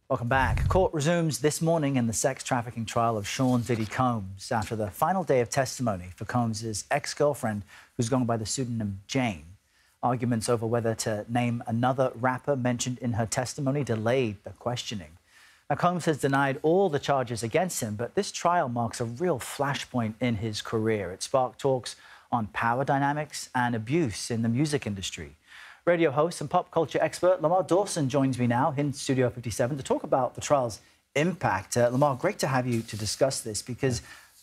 Welcome back. Court resumes this morning in the sex trafficking trial of Sean Diddy Combs after the final day of testimony for Combs' ex-girlfriend, who's gone by the pseudonym Jane. Arguments over whether to name another rapper mentioned in her testimony delayed the questioning. Now, Combs has denied all the charges against him, but this trial marks a real flashpoint in his career. It sparked talks on power dynamics and abuse in the music industry. Radio host and pop culture expert Lamar Dawson joins me now in Studio 57 to talk about the trial's impact. Lamar, great to have you to discuss this because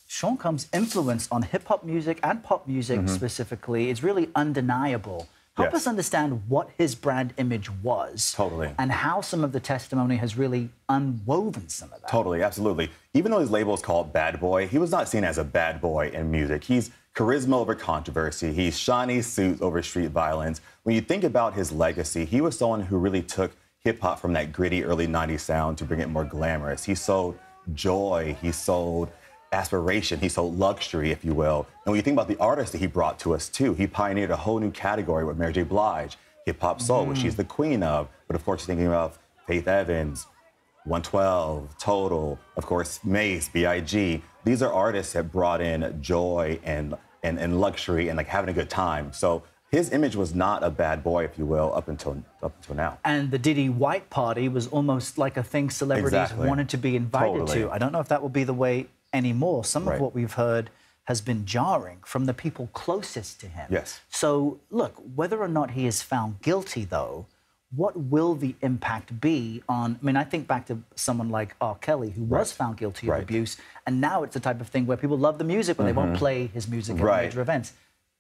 Sean Combs' influence on hip-hop music and pop music specifically is really undeniable. Help us understand what his brand image was. Totally. And how some of the testimony has really unwoven some of that. Totally, absolutely. Even though his label is called Bad Boy, he was not seen as a bad boy in music. He's charisma over controversy. He's shiny suits over street violence. When you think about his legacy, he was someone who really took hip-hop from that gritty early 90s sound to bring it more glamorous. He sold joy. He sold aspiration. He sold luxury, if you will. And when you think about the artists that he brought to us, too, he pioneered a whole new category with Mary J. Blige, hip-hop soul, which she's the queen of. But, of course, you're thinking of Faith Evans, 112, Total, of course, Mace, B.I.G. These are artists that brought in joy and luxury and, like, having a good time. So his image was not a bad boy, if you will, up until now. And the Diddy White Party was almost like a thing celebrities wanted to be invited to. I don't know if that will be the way anymore. Some of what we've heard has been jarring from the people closest to him. Yes. So, look, whether or not he is found guilty, though, what will the impact be on... I mean, I think back to someone like R. Kelly, who was found guilty of abuse, and now it's the type of thing where people love the music, but they won't play his music at major events.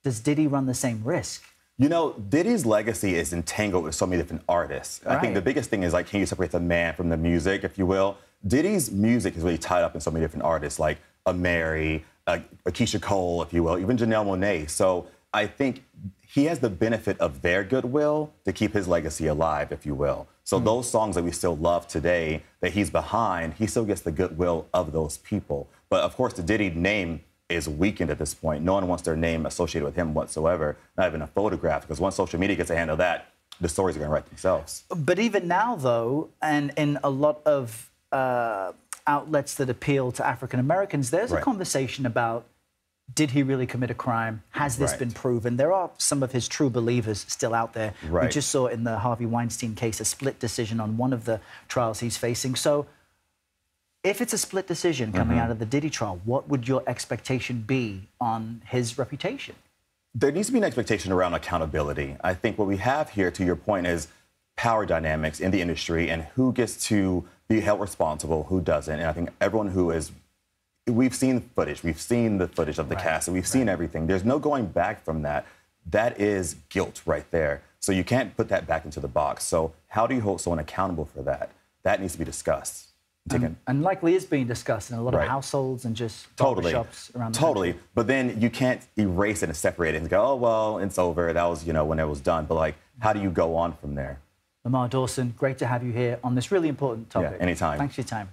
Does Diddy run the same risk? You know, Diddy's legacy is entangled with so many different artists. I think the biggest thing is, like, can you separate the man from the music, if you will? Diddy's music is really tied up in so many different artists, like a Mary, a Keisha Cole, if you will, even Janelle Monáe. So I think he has the benefit of their goodwill to keep his legacy alive, if you will. So those songs that we still love today, that he's behind, he still gets the goodwill of those people. But, of course, the Diddy name is weakened at this point. No one wants their name associated with him whatsoever, not even a photograph, because once social media gets a hand of that, the stories are going to write themselves. But even now, though, and in a lot of outlets that appeal to African Americans, there's a conversation about, did he really commit a crime? Has this been proven? There are some of his true believers still out there. We just saw in the Harvey Weinstein case a split decision on one of the trials he's facing. So if it's a split decision coming out of the Diddy trial, what would your expectation be on his reputation? There needs to be an expectation around accountability. I think what we have here, to your point, is power dynamics in the industry and who gets to be held responsible, who doesn't. And I think everyone who is... We've seen footage. We've seen the footage of the cast, and we've seen everything. There's no going back from that. That is guilt right there. So you can't put that back into the box. So how do you hold someone accountable for that? That needs to be discussed. And likely is being discussed in a lot of households and just shops around the country. But then you can't erase it and separate it and go, oh, well, it's over. That was, you know, when it was done. But, like, how do you go on from there? Lamar Dawson, great to have you here on this really important topic. Yeah, anytime. Thanks for your time.